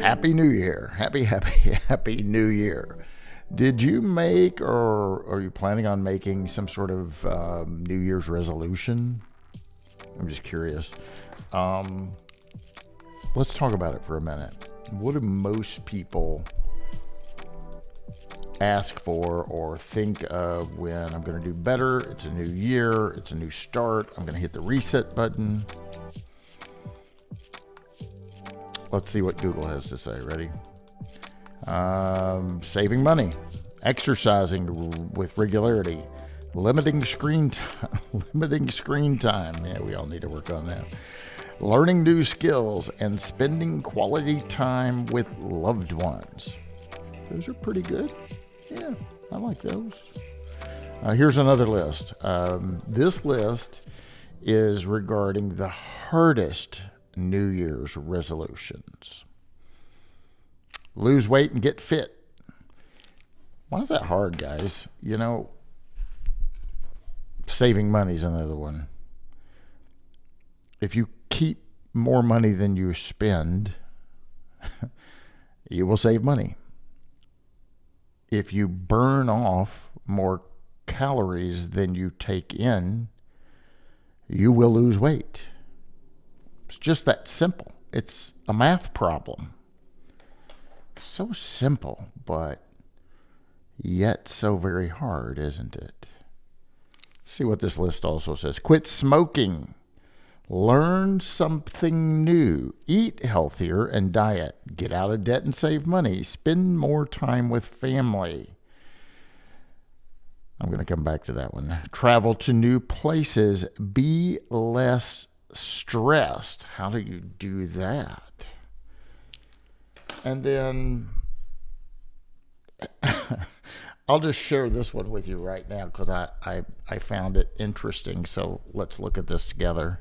Happy New Year. Happy New Year. Did you make or are you planning on making some sort of New Year's resolution? I'm just curious. Let's talk about it for a minute. What do most people ask for or think of when I'm going to do better? It's a new year. It's a new start. I'm going to hit the reset button. Let's see what Google has to say. Ready? Saving money, exercising with regularity, limiting screen time. Yeah, we all need to work on that. Learning new skills and spending quality time with loved ones. Those are pretty good. Yeah, I like those. Here's another list. This list is regarding the hardest New Year's resolutions. Lose weight and get fit. Why is that hard, guys? You know, saving money is another one. If you keep more money than you spend, you will save money. If you burn off more calories than you take in, you will lose weight. It's just that simple. It's a math problem. So simple, but yet so very hard, isn't it? See what this list also says. Quit smoking. Learn something new. Eat healthier and diet. Get out of debt and save money. Spend more time with family. I'm going to come back to that one. Travel to new places. Be less stressed. How do you do that? And then I'll just share this one with you right now because I found it interesting. So let's look at this together.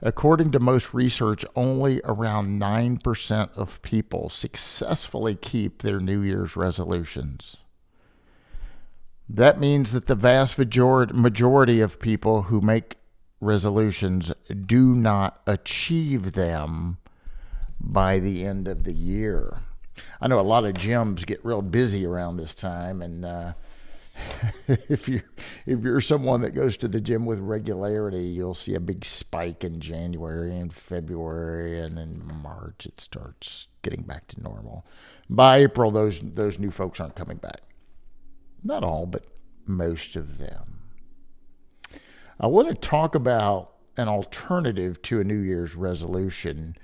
According to most research, only around 9% of people successfully keep their New Year's resolutions. That means that the vast majority of people who make resolutions do not achieve them by the end of the year. I know a lot of gyms get real busy around this time, and if you're someone that goes to the gym with regularity, you'll see a big spike in January and February, and then March it starts getting back to normal. By April, those new folks aren't coming back. Not all, but most of them. I want to talk about an alternative to a New Year's resolution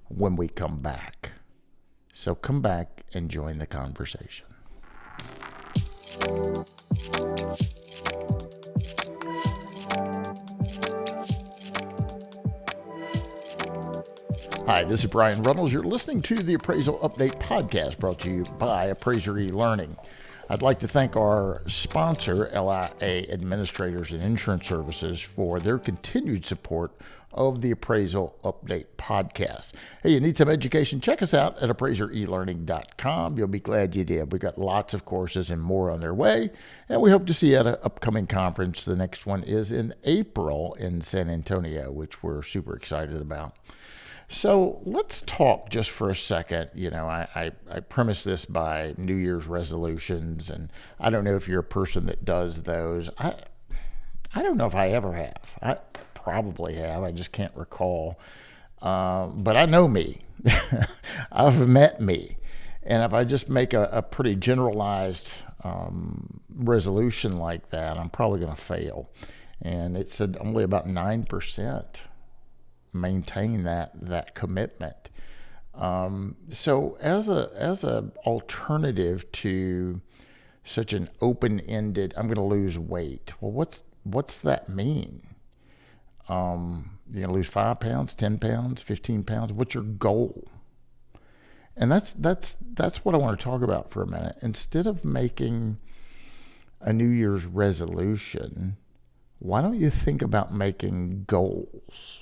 when we come back. So come back and join the conversation. Hi, this is Bryan Reynolds. You're listening to the Appraisal Update podcast brought to you by Appraiser eLearning. I'd like to thank our sponsor, LIA Administrators and Insurance Services, for their continued support of the Appraisal Update podcast. Hey, you need some education? Check us out at AppraiserELearning.com. You'll be glad you did. We've got lots of courses and more on their way, and we hope to see you at an upcoming conference. The next one is in April in San Antonio, which we're super excited about. So let's talk just for a second. You know, I premise this by New Year's resolutions, and I don't know if you're a person that does those. I don't know if I ever have. I probably have. I just can't recall. But I know me. I've met me. And if I just make a pretty generalized resolution like that, I'm probably going to fail. And it said only about 9% maintain that commitment. So as a alternative to such an open-ended, I'm going to lose weight. Well, what's that mean? You're going to lose 5 pounds, 10 pounds, 15 pounds. What's your goal? And that's what I want to talk about for a minute. Instead of making a New Year's resolution, why don't you think about making goals?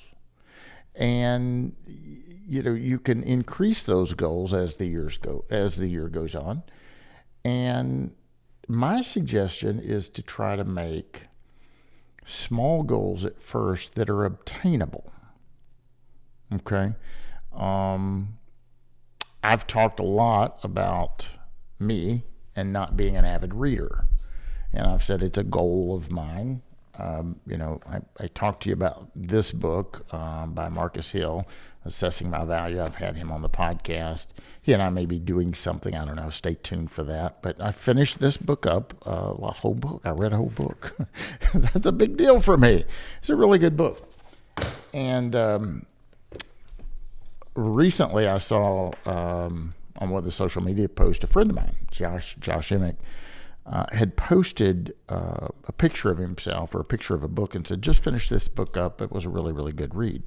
And you know, you can increase those goals as the year goes on. And my suggestion is to try to make small goals at first that are obtainable. Okay. I've talked a lot about me and not being an avid reader. And I've said it's a goal of mine. I talked to you about this book by Marcus Hill, Assessing My Value. I've had him on the podcast. He and I may be doing something. I don't know. Stay tuned for that. But I finished this book up, a whole book. I read a whole book. That's a big deal for me. It's a really good book. And recently I saw on one of the social media posts, a friend of mine, Josh Emick, had posted a picture of himself or a picture of a book and said, just finish this book up. It was a really, really good read.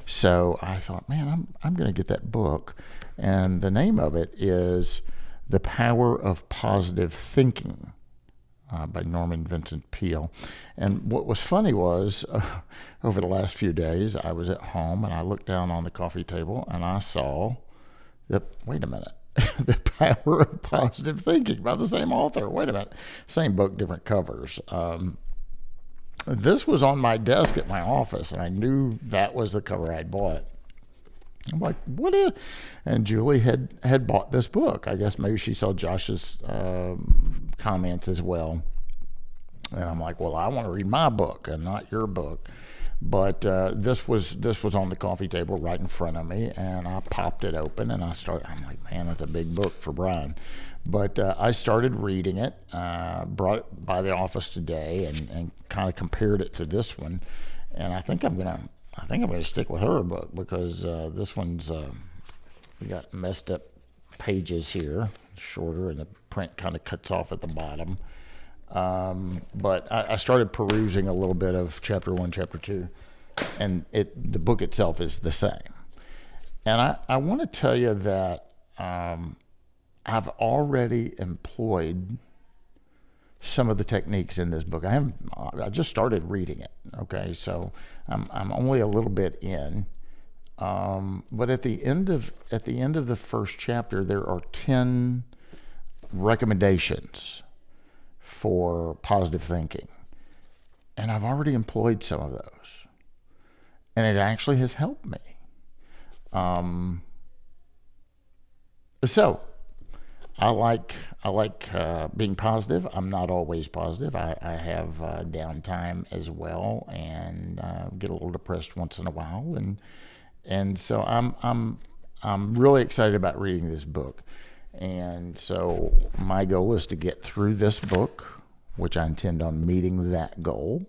So I thought, man, I'm going to get that book. And the name of it is The Power of Positive Thinking by Norman Vincent Peale. And what was funny was over the last few days, I was at home and I looked down on the coffee table and I saw that, wait a minute. The Power of Positive Thinking by the same author. Wait a minute. Same book, different covers. This was on my desk at my office, and I knew that was the cover I'd bought. I'm like, what is... And Julie had bought this book. I guess maybe she saw Josh's comments as well. And I'm like, well, I want to read my book and not your book. But this was on the coffee table right in front of me, and I popped it open, and I'm like, man, that's a big book for Bryan. But I started reading it, brought it by the office today, and kind of compared it to this one. And I think I'm gonna stick with her book because this one's we got messed up pages here, shorter, and the print kind of cuts off at the bottom. But I started perusing a little bit of chapter 1, chapter 2, and the book itself is the same. And I want to tell you that I've already employed some of the techniques in this book. I just started reading it. Okay, so I'm only a little bit in. But at the end of the first chapter, there are 10 recommendations for positive thinking. And I've already employed some of those. And it actually has helped me. So I like being positive. I'm not always positive. I have downtime as well, and get a little depressed once in a while. And so I'm really excited about reading this book. And so my goal is to get through this book, which I intend on meeting that goal.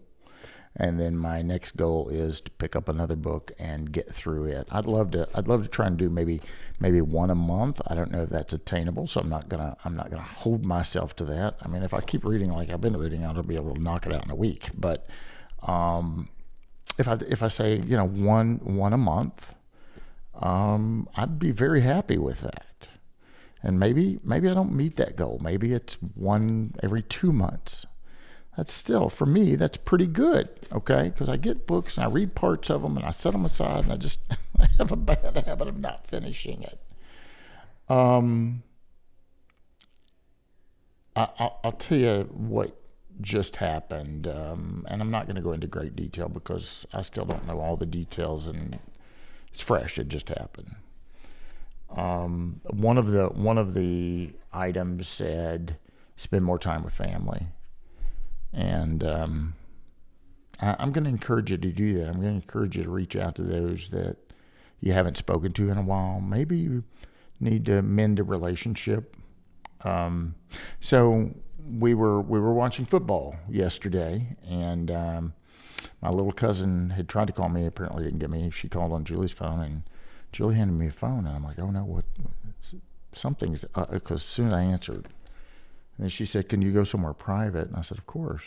And then my next goal is to pick up another book and get through it. I'd love to try and do maybe one a month. I don't know if that's attainable, so I'm not gonna hold myself to that. I mean, if I keep reading like I've been reading, I'll be able to knock it out in a week. But if I say one a month, I'd be very happy with that. And maybe I don't meet that goal. Maybe it's one every 2 months. That's still, for me, that's pretty good, okay? Because I get books and I read parts of them and I set them aside and I have a bad habit of not finishing it. I'll tell you what just happened, and I'm not going to go into great detail because I still don't know all the details and it's fresh. It just happened. One of the items said spend more time with family, and I'm going to encourage you to do that. I'm going to encourage you to reach out to those that you haven't spoken to in a while. Maybe you need to mend a relationship. So we were watching football yesterday, and my little cousin had tried to call me. Apparently didn't get me. She called on Julie's phone, and Julie handed me a phone, and I'm like, oh no, what? Something's, because as soon as I answered, and then she said, can you go somewhere private? And I said, of course.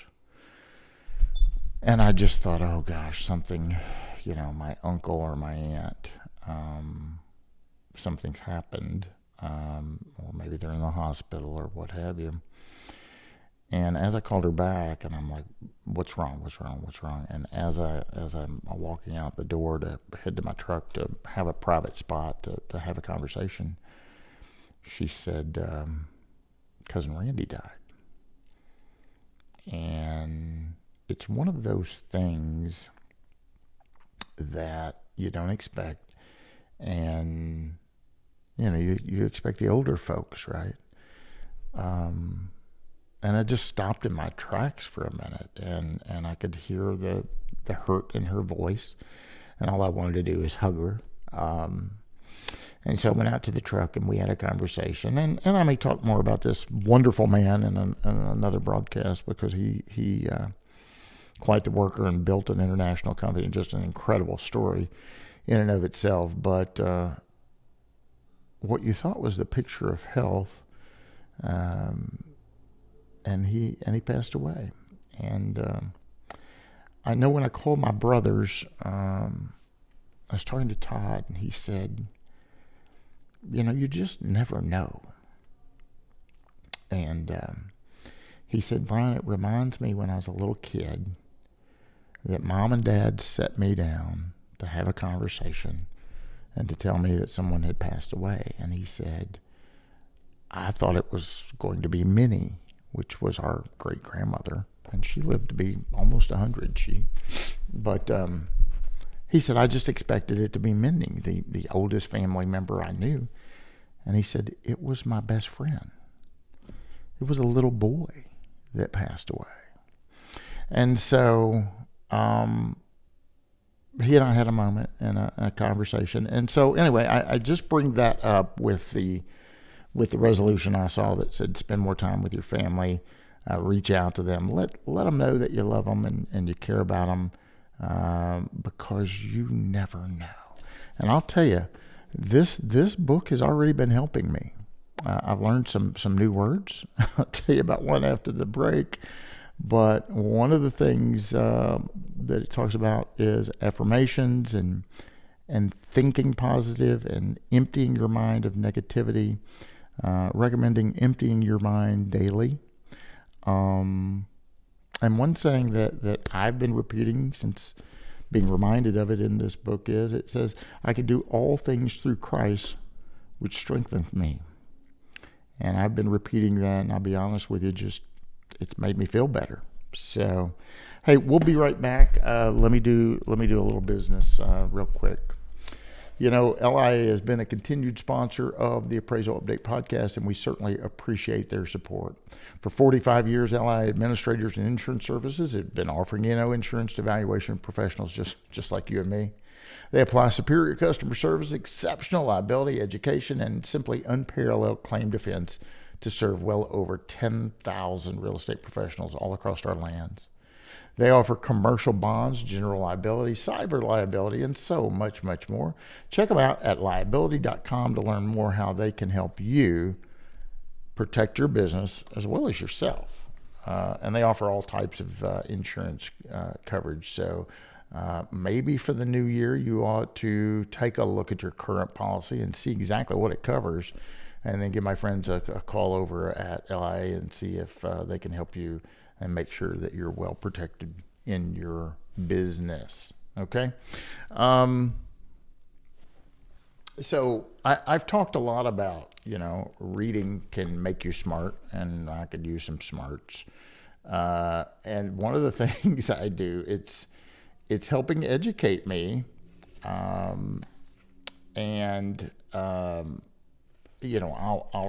And I just thought, oh gosh, something, my uncle or my aunt, something's happened, or maybe they're in the hospital or what have you. And as I called her back, and I'm like, what's wrong? And as I'm walking out the door to head to my truck to have a private spot to have a conversation, she said, Cousin Randy died. And it's one of those things that you don't expect. And you expect the older folks, right? And I just stopped in my tracks for a minute, and I could hear the hurt in her voice, and all I wanted to do was hug her. And so I went out to the truck, and we had a conversation. And I may talk more about this wonderful man in another broadcast, because he quite the worker and built an international company, and just an incredible story in and of itself. But what you thought was the picture of health, and he passed away. And I know when I called my brothers, I was talking to Todd, and he said, you just never know. And he said, Bryan, it reminds me when I was a little kid that Mom and Dad set me down to have a conversation and to tell me that someone had passed away. And he said, I thought it was going to be Minnie, which was our great-grandmother, and she lived to be almost 100. But he said, I just expected it to be Minnie, the oldest family member I knew. And he said, it was my best friend. It was a little boy that passed away. And so he and I had a moment and a conversation. And so anyway, I just bring that up with the resolution I saw that said, spend more time with your family, reach out to them, let them know that you love them and you care about them, because you never know. And I'll tell you, this book has already been helping me. I've learned some new words. I'll tell you about one after the break. But one of the things that it talks about is affirmations and thinking positive and emptying your mind of negativity, recommending emptying your mind daily. And one saying that I've been repeating since being reminded of it in this book is, it says, I can do all things through Christ, which strengthens me. And I've been repeating that, and I'll be honest with you, it's made me feel better. So, hey, we'll be right back. Let me do a little business real quick. LIA has been a continued sponsor of the Appraisal Update podcast, and we certainly appreciate their support. For 45 years, LIA Administrators and Insurance Services have been offering insurance to valuation professionals just like you and me. They apply superior customer service, exceptional liability, education, and simply unparalleled claim defense to serve well over 10,000 real estate professionals all across our lands. They offer commercial bonds, general liability, cyber liability, and so much, much more. Check them out at liability.com to learn more how they can help you protect your business as well as yourself. And they offer all types of insurance coverage. So maybe for the new year, you ought to take a look at your current policy and see exactly what it covers, and then give my friends a call over at LIA and see if they can help you and make sure that you're well protected in your business. Okay. So I've talked a lot about, reading can make you smart, and I could use some smarts. And one of the things I do, it's helping educate me. I'll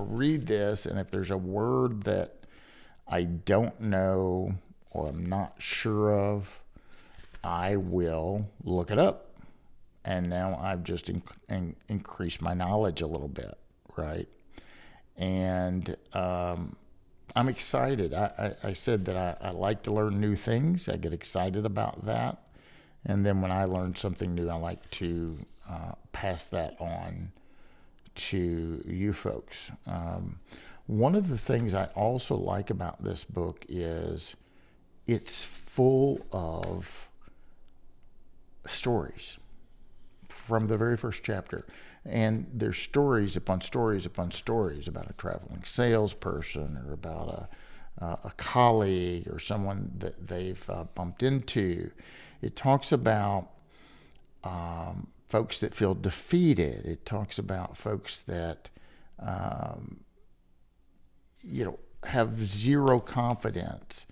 read this, and if there's a word that I don't know or I'm not sure of, I will look it up. And now I've just increased my knowledge a little bit, right? And I'm excited. I said that I like to learn new things. I get excited about that. And then when I learn something new, I like to pass that on to you folks. One of the things I also like about this book is it's full of stories from the very first chapter. And there's stories upon stories upon stories about a traveling salesperson, or about a colleague, or someone that they've bumped into. It talks about folks that feel defeated. It talks about folks that have zero confidence,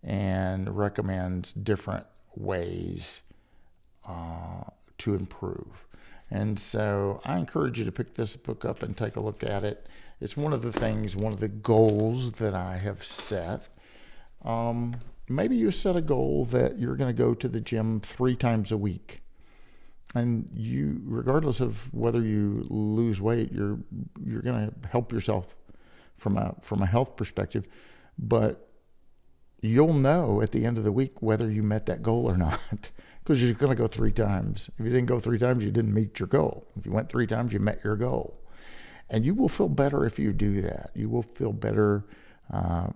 and recommends different ways to improve. And so I encourage you to pick this book up and take a look at it. It's one of the goals that I have set. Maybe you set a goal that you're going to go to the gym 3 times a week. And you, regardless of whether you lose weight, you're going to help yourself from a health perspective. But you'll know at the end of the week whether you met that goal or not, because you're going to go 3 times. If you didn't go 3 times, you didn't meet your goal. If you went 3 times, you met your goal. And you will feel better if you do that. You will feel better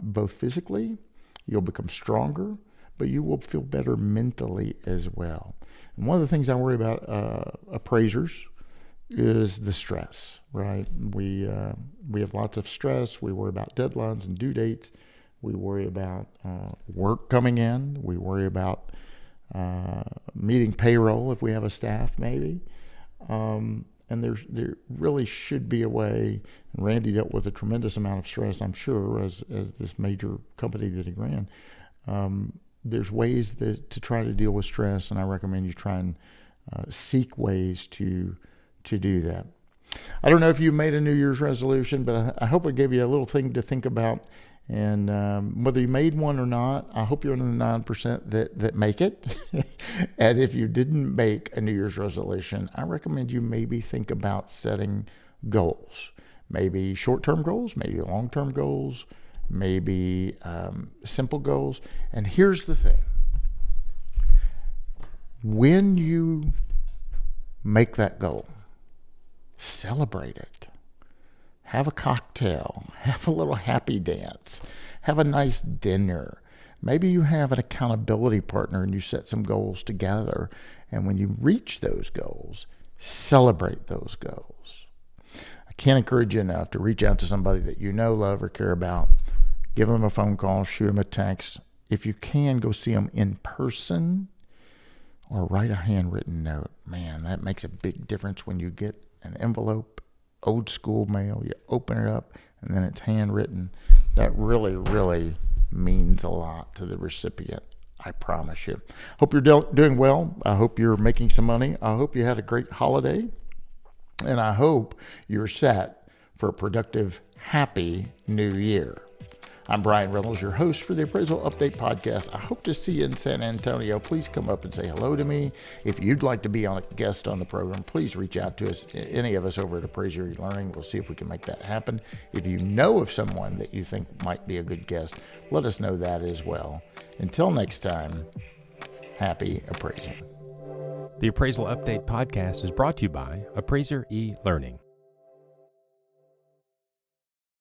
both physically, you'll become stronger, but you will feel better mentally as well. And one of the things I worry about appraisers is the stress, right? We have lots of stress. We worry about deadlines and due dates. We worry about work coming in. We worry about meeting payroll if we have a staff, maybe. And there really should be a way. And Randy dealt with a tremendous amount of stress, I'm sure, as this major company that he ran. There's ways to try to deal with stress, and I recommend you try and seek ways to do that. I don't know if you made a New Year's resolution, but I hope it gave you a little thing to think about. And whether you made one or not, I hope you're in the 9% that make it. And if you didn't make a New Year's resolution, I recommend you maybe think about setting goals. Maybe short-term goals, maybe long-term goals, maybe simple goals. And here's the thing. When you make that goal, celebrate it. Have a cocktail, have a little happy dance, have a nice dinner. Maybe you have an accountability partner and you set some goals together. And when you reach those goals, celebrate those goals. I can't encourage you enough to reach out to somebody that you know, love, or care about. Give them a phone call, shoot them a text. If you can, go see them in person or write a handwritten note. Man, that makes a big difference when you get an envelope, old school mail, you open it up, and then it's handwritten. That really, really means a lot to the recipient, I promise you. Hope you're doing well. I hope you're making some money. I hope you had a great holiday. And I hope you're set for a productive, happy new year. I'm Bryan Reynolds, your host for the Appraisal Update Podcast. I hope to see you in San Antonio. Please come up and say hello to me. If you'd like to be a guest on the program, please reach out to us, any of us over at Appraiser eLearning. We'll see if we can make that happen. If you know of someone that you think might be a good guest, let us know that as well. Until next time, happy appraising. The Appraisal Update Podcast is brought to you by Appraiser eLearning.